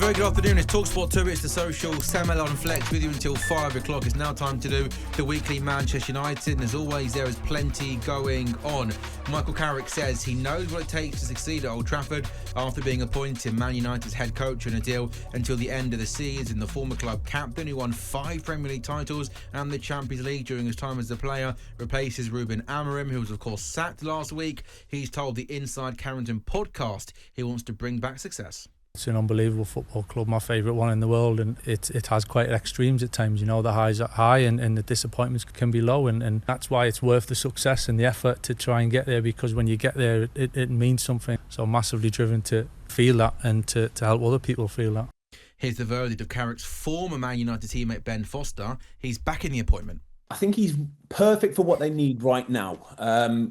very good afternoon. It's talkSPORT 2, it's the social. Sam Ellard Flex with you until 5 o'clock. It's now time to do the weekly Manchester United, and as always, there is plenty going on. Michael Carrick says he knows what it takes to succeed at Old Trafford after being appointed Man United's head coach in a deal until the end of the season. The former club captain, who won 5 Premier League titles and the Champions League during his time as a player, replaces Ruben Amorim, who was of course sacked last week. He's told the Inside Carrington podcast he wants to bring back success. It's an unbelievable football club, my favourite one in the world, and it has quite extremes at times. You know, the highs are high and the disappointments can be low, and that's why it's worth the success and the effort to try and get there, because when you get there it means something. So massively driven to feel that and to help other people feel that. Here's the verdict of Carrick's former Man United teammate Ben Foster. He's back in the appointment. I think he's perfect for what they need right now.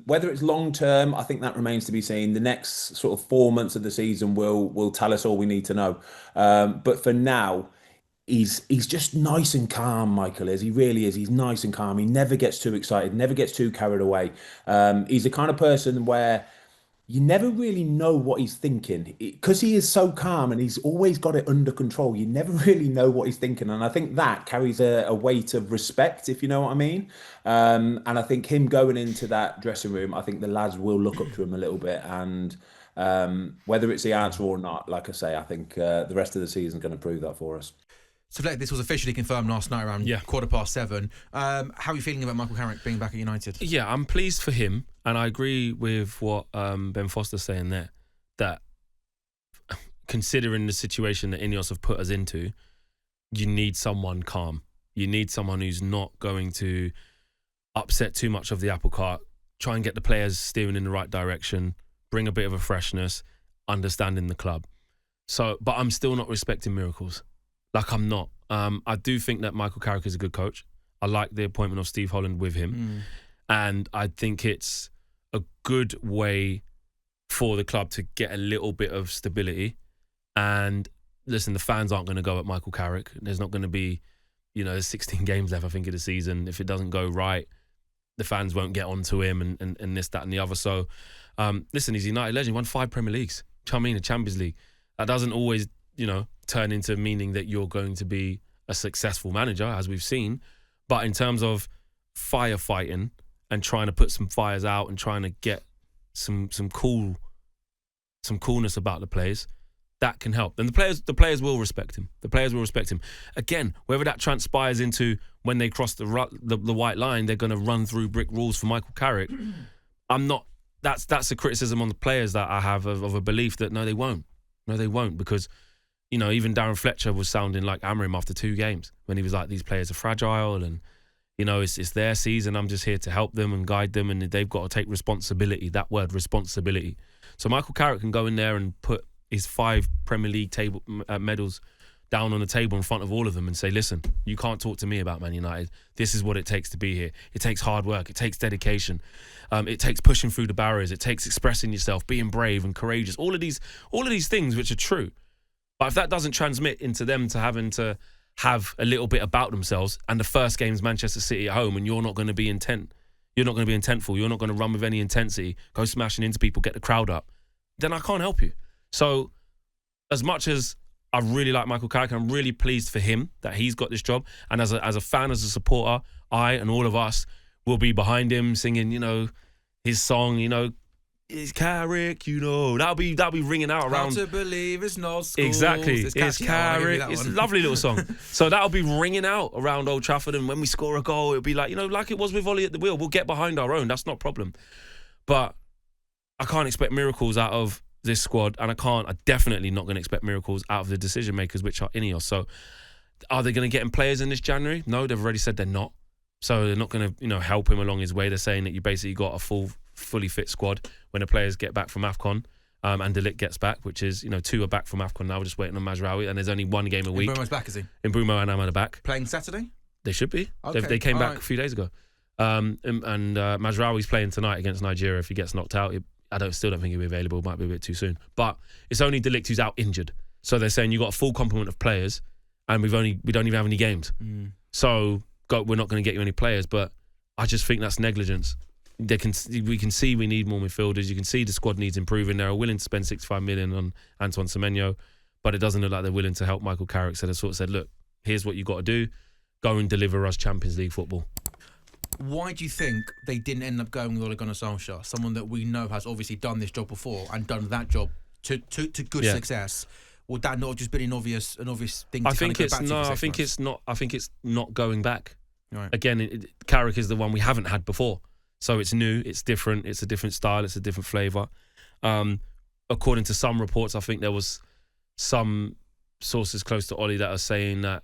Whether it's long term, I think that remains to be seen. The next sort of 4 months of the season will tell us all we need to know. But for now, he's just nice and calm. Michael is. He really is. He's nice and calm. He never gets too excited. Never gets too carried away. He's the kind of person where you never really know what he's thinking, because he is so calm and he's always got it under control. You never really know what he's thinking, and I think that carries a weight of respect, if you know what I mean. And I think him going into that dressing room, I think the lads will look up to him a little bit, and whether it's the answer or not, like I say, I think the rest of the season is going to prove that for us. So, Fleck, this was officially confirmed last night around 7:15. How are you feeling about Michael Carrick being back at United? Yeah, I'm pleased for him, and I agree with what Ben Foster's saying there, that considering the situation that Ineos have put us into, you need someone calm. You need someone who's not going to upset too much of the apple cart, try and get the players steering in the right direction, bring a bit of a freshness, understanding the club. So, but I'm still not respecting miracles. Like, I'm not. I do think that Michael Carrick is a good coach. I like the appointment of Steve Holland with him. And I think it's a good way for the club to get a little bit of stability. And listen, the fans aren't going to go at Michael Carrick. There's not going to be, there's 16 games left, I think, of the season. If it doesn't go right, the fans won't get onto him and this, that and the other. So, listen, he's a United legend. He won 5 Premier Leagues. Do you know what I mean? The Champions League. That doesn't always, turn into meaning that you're going to be a successful manager, as we've seen. But in terms of firefighting and trying to put some fires out and trying to get some coolness about the players, that can help. And the players will respect him. The players will respect him. Again, whether that transpires into when they cross the white line, they're going to run through brick walls for Michael Carrick. I'm not. That's a criticism on the players that I have of a belief that no, they won't. No, they won't, because even Darren Fletcher was sounding like Amorim after 2 games when he was like, these players are fragile and, it's their season. I'm just here to help them and guide them, and they've got to take responsibility. That word, responsibility. So Michael Carrick can go in there and put his 5 Premier League medals down on the table in front of all of them and say, listen, you can't talk to me about Man United. This is what it takes to be here. It takes hard work. It takes dedication. It takes pushing through the barriers. It takes expressing yourself, being brave and courageous. All of these things which are true. But if that doesn't transmit into them to having to have a little bit about themselves, and the first game's Manchester City at home, and you're not going to be intentful, you're not going to run with any intensity, go smashing into people, get the crowd up, then I can't help you. So as much as I really like Michael Carrick, I'm really pleased for him that he's got this job, and as a fan, as a supporter, I and all of us will be behind him singing, his song, it's Carrick, that'll be ringing out around. How to believe it's no schools. Exactly, it's Carrick. It's a lovely little song. So that'll be ringing out around Old Trafford, and when we score a goal, it'll be like, like it was with Ollie at the wheel. We'll get behind our own. That's not a problem. But I can't expect miracles out of this squad, and I'm definitely not going to expect miracles out of the decision makers, which are Ineos. So are they going to get him players in this January? No, they've already said they're not. So they're not going to, help him along his way. They're saying that you basically got a fully fit squad when the players get back from AFCON, and De Ligt gets back, which is, 2 are back from AFCON now. We're just waiting on Mazraoui, and there's only 1 game a week. Mbeumo's back, is he? Mbeumo and Ahmad are back. Playing Saturday? They should be. Okay. They came back a few days ago. And Mazraoui's playing tonight against Nigeria. If he gets knocked out, I still don't think he'll be available. Might be a bit too soon. But it's only De Ligt who's out injured. So they're saying you've got a full complement of players, and we don't even have any games. So we're not going to get you any players, but I just think that's negligence. We can see we need more midfielders. You can see the squad needs improving. They're willing to spend 65 million on Antoine Semenyo, but it doesn't look like they're willing to help Michael Carrick. So they sort of said, look, here's what you got to do. Go and deliver us Champions League football. Why do you think they didn't end up going with Ole Gunnar Solskjaer, someone that we know has obviously done this job before and done that job to good success? Would that not have just been an obvious thing? I think it's not going back. Right. Again, Carrick is the one we haven't had before, so it's new, it's different, it's a different style, it's a different flavour. According to some reports, I think there was some sources close to Ollie that are saying that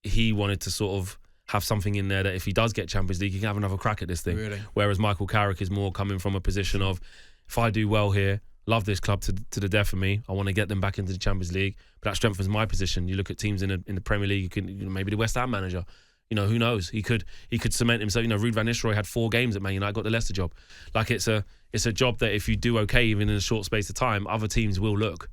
he wanted to sort of have something in there that if he does get Champions League, he can have another crack at this thing. Really? Whereas Michael Carrick is more coming from a position of, if I do well here, love this club to the death of me, I want to get them back into the Champions League, but that strengthens my position. You look at teams in the Premier League, you can, maybe the West Ham manager, who knows? He could cement himself. Ruud van Nistelrooy had 4 games at Man United, got the Leicester job. Like it's a job that if you do okay, even in a short space of time, other teams will look.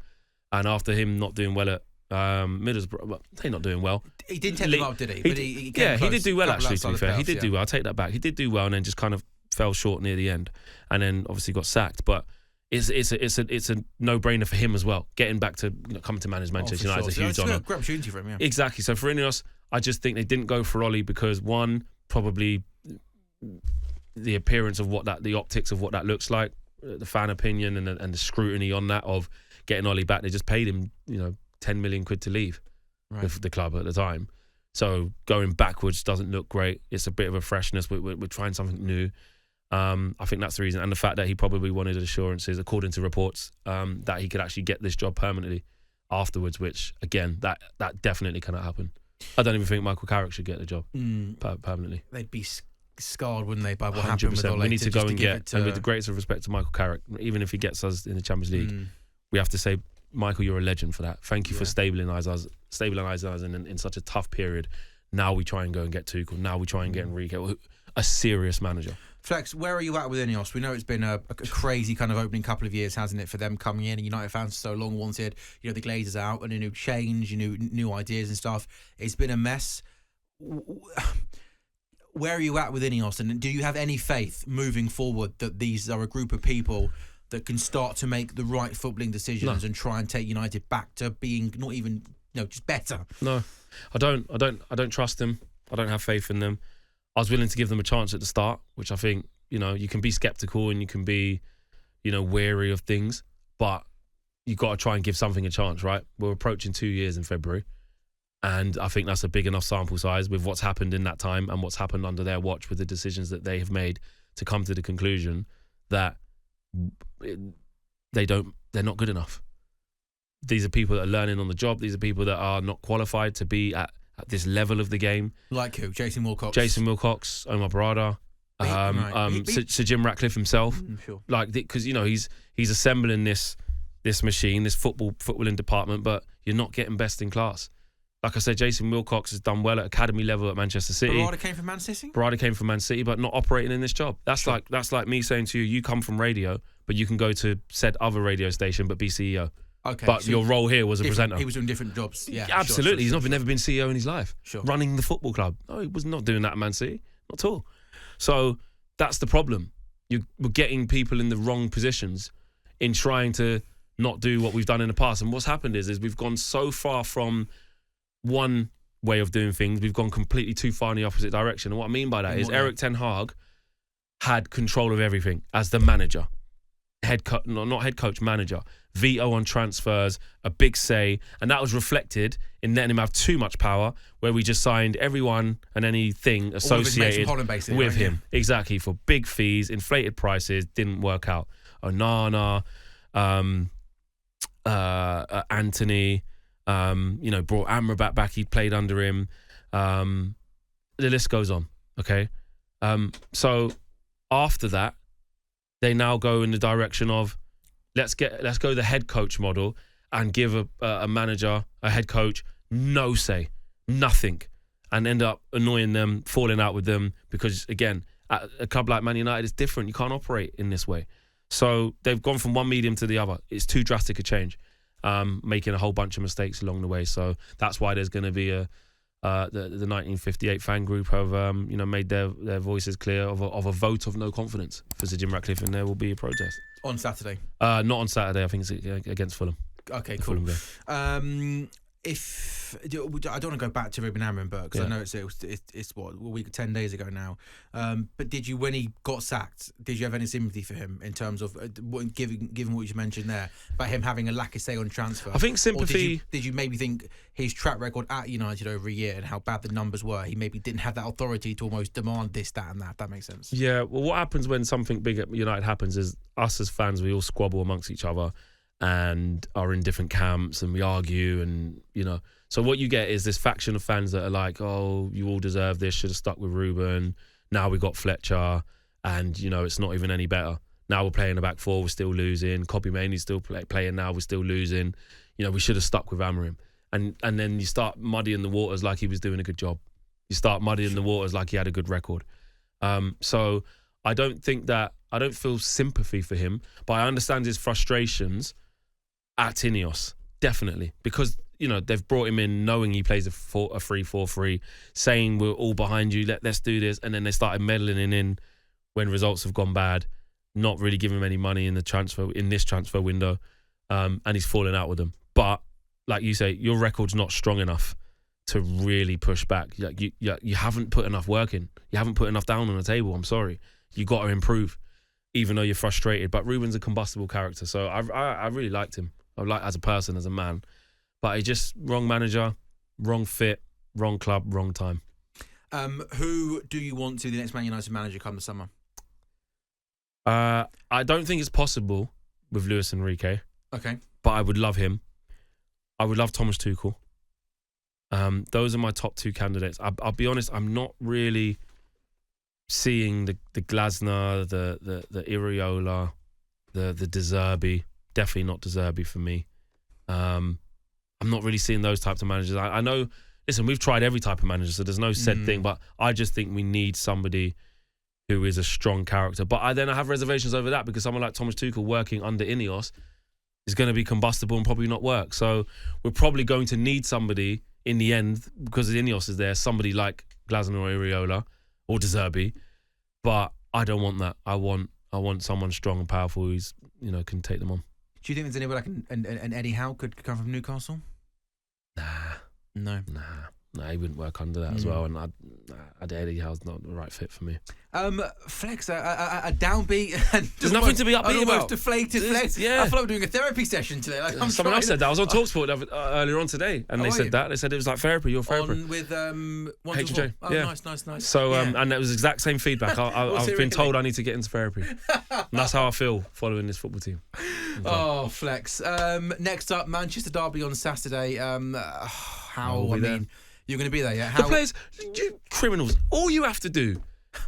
And after him not doing well at Middlesbrough, well, they're not doing well. He didn't take them up, did he? But he did do well actually. To be fair, he did do well. I'll take that back. He did do well, and then just kind of fell short near the end, and then obviously got sacked. But it's a no-brainer for him as well. Getting back to coming to manage Manchester United is a huge honour. Great opportunity for him. Yeah. Exactly. So for Ineos, I just think they didn't go for Ollie because one, probably the appearance of the optics of what that looks like, the fan opinion and the scrutiny on that of getting Ollie back. They just paid him, 10 million quid to leave with the club at the time. So going backwards doesn't look great. It's a bit of a freshness. We're trying something new. I think that's the reason. And the fact that he probably wanted assurances, according to reports, that he could actually get this job permanently afterwards, which, again, that definitely cannot happen. I don't even think Michael Carrick should get the job permanently. They'd be scarred, wouldn't they, by what happened with Ole? We need to go and get, and with the greatest of respect to Michael Carrick, even if he gets us in the Champions League, we have to say, Michael, you're a legend for that. Thank you for stabilising us in such a tough period. Now we try and go and get Tuchel. Now we try and get Enrique, a serious manager. Flex, where are you at with Ineos? We know it's been a crazy kind of opening couple of years, hasn't it, for them coming in? And United fans so long wanted, the Glazers out and a new change, new ideas and stuff. It's been a mess. Where are you at with Ineos? And do you have any faith moving forward that these are a group of people that can start to make the right footballing decisions and try and take United back to being not even, just better? No, I don't trust them. I don't have faith in them. I was willing to give them a chance at the start, which I think, you can be sceptical and you can be, wary of things, but you've got to try and give something a chance, right? We're approaching 2 years in February, and I think that's a big enough sample size with what's happened in that time and what's happened under their watch with the decisions that they have made to come to the conclusion that they're not good enough. These are people that are learning on the job. These are people that are not qualified to be at this level of the game. Like who? Jason Wilcox, Omar Barada, Sir Jim Ratcliffe himself. Sure. Like, because he's assembling this machine, this footballing department, but you're not getting best in class. Like I said, Jason Wilcox has done well at academy level at Manchester City. Barada came from Man City, but not operating in this job. That's like me saying to you, you come from radio, but you can go to said other radio station, but be CEO. Okay, but so your role here was a presenter. He was doing different jobs. Yeah, absolutely. He's never been CEO in his life. Sure. Running the football club. No, he was not doing that at Man City. Not at all. So that's the problem. We're getting people in the wrong positions in trying to not do what we've done in the past. And what's happened is we've gone so far from one way of doing things, we've gone completely too far in the opposite direction. And what I mean by that is Erik ten Hag had control of everything as the manager. Not head coach, manager. Veto on transfers, a big say, and that was reflected in letting him have too much power, where we just signed everyone and anything associated with him. Yeah. Exactly, for big fees, inflated prices, didn't work out. Onana, Anthony, brought Amrabat back, he played under him. The list goes on, okay? So after that, they now go in the direction of let's go the head coach model and give a manager, a head coach, no say, nothing, and end up annoying them, falling out with them, because again, at a club like Man United, it's different. You can't operate in this way. So they've gone from one medium to the other. It's too drastic a change, making a whole bunch of mistakes along the way. So that's why there's going to be the 1958 fan group have made their voices clear of a vote of no confidence for Sir Jim Ratcliffe, and there will be a protest on Saturday. Not on Saturday. I think it's against Fulham. Okay, the cool. Fulham game. If I don't want to go back to Ruben Amorim, because I know it's what, a week, 10 days ago now. But did you, when he got sacked, did you have any sympathy for him in terms of given what you mentioned there about him having a lack of say on transfer? I think sympathy. Or did you maybe think his track record at United over a year and how bad the numbers were, he maybe didn't have that authority to almost demand this, that, and that? If that makes sense. Yeah. Well, what happens when something big at United happens is us as fans, we all squabble amongst each other and are in different camps and we argue, and so what you get is this faction of fans that are like, oh, you all deserve this, should have stuck with Ruben, now we got Fletcher, and it's not even any better. Now we're playing a back four, we're still losing. Kobbie Mainoo's still playing now, we're still losing. We should have stuck with Amorim. And then you start muddying the waters like he was doing a good job. You start muddying the waters like he had a good record. So I don't feel sympathy for him, but I understand his frustrations at Ineos, definitely, because they've brought him in knowing he plays a 3-4-3, saying we're all behind you, let's do this, and then they started meddling in when results have gone bad, not really giving him any money in this transfer window, and he's falling out with them. But like you say, your record's not strong enough to really push back. You haven't put enough work in. You haven't put enough down on the table. I'm sorry, you got to improve, even though you're frustrated. But Ruben's a combustible character, so I really liked him. I like as a person, as a man, but he just wrong manager, wrong fit, wrong club, wrong time. Who do you want to be the next Man United manager come the summer? I don't think it's possible with Luis Enrique. Okay, but I would love him. I would love Thomas Tuchel. Those are my top two candidates. I'll be honest, I'm not really seeing the Glasner, the Iriola, the De Zerbi. Definitely not De Zerbi for me. I'm not really seeing those types of managers. I know, listen, we've tried every type of manager, so there's no said thing, but I just think we need somebody who is a strong character. But I have reservations over that, because someone like Thomas Tuchel working under Ineos is going to be combustible and probably not work. So we're probably going to need somebody in the end, because Ineos is there, somebody like Glasner or Iriola or De Zerbi. But I don't want that. I want someone strong and powerful who's can take them on. Do you think there's anybody like an Eddie Howe could come from Newcastle? Nah, he wouldn't work under that as well. And Eddie Howe's not the right fit for me. Flex, a downbeat. And there's nothing to be upbeat about. Deflated Flex. Yeah. I feel like we're doing a therapy session today. Like, someone else said that. I was on talkSPORT earlier on today, and they said that. They said it was like therapy. Your therapy. With H&J. Oh, yeah. Nice. So and it was the exact same feedback. I've been told I need to get into therapy. And that's how I feel following this football team. Oh, Flex. Next up, Manchester Derby on Saturday. You're going to be there, yeah? The players, you criminals. All you have to do,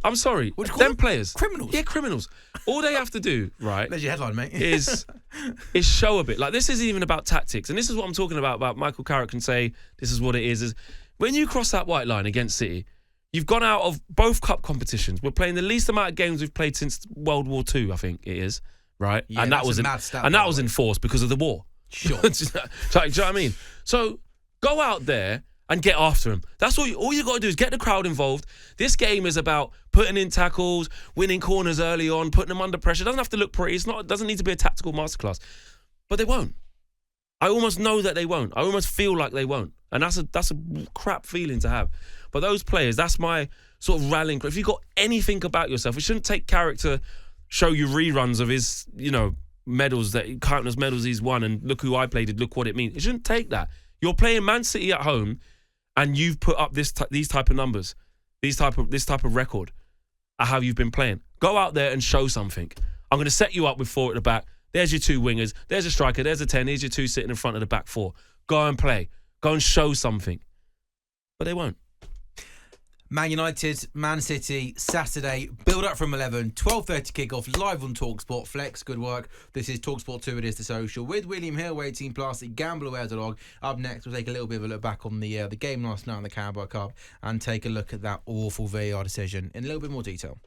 I'm sorry, them players. Criminals? Yeah, criminals. All they have to do, right? There's your headline, mate. is show a bit. Like, this isn't even about tactics. And this is what I'm talking about Michael Carrick can say, this is what it is when you cross that white line against City, you've gone out of both cup competitions. We're playing the least amount of games we've played since World War II, I think it is, right? Yeah, and that was enforced because of the war. Sure. Do you know what I mean? So go out there and get after them. That's all you got to do is get the crowd involved. This game is about putting in tackles, winning corners early on, putting them under pressure. It doesn't have to look pretty. It doesn't need to be a tactical masterclass. But they won't. I almost know that they won't. I almost feel like they won't. And that's a crap feeling to have. But those players, that's my sort of rallying cry. If you've got anything about yourself, it shouldn't take Carrick to show you reruns of his, medals, countless medals he's won, and look who I played, look what it means. It shouldn't take that. You're playing Man City at home, and you've put up these type of numbers, this type of record at how you've been playing. Go out there and show something. I'm going to set you up with four at the back. There's your two wingers. There's a striker. There's a 10. Here's your two sitting in front of the back four. Go and play. Go and show something. But they won't. Man United, Man City, Saturday, build up from 11, 12:30 kickoff, live on talkSPORT. Flex, good work. This is talkSPORT 2, it is the social, with William Hill, 18 plus, GambleAware.org. Up next, we'll take a little bit of a look back on the game last night in the Carabao Cup and take a look at that awful VAR decision in a little bit more detail.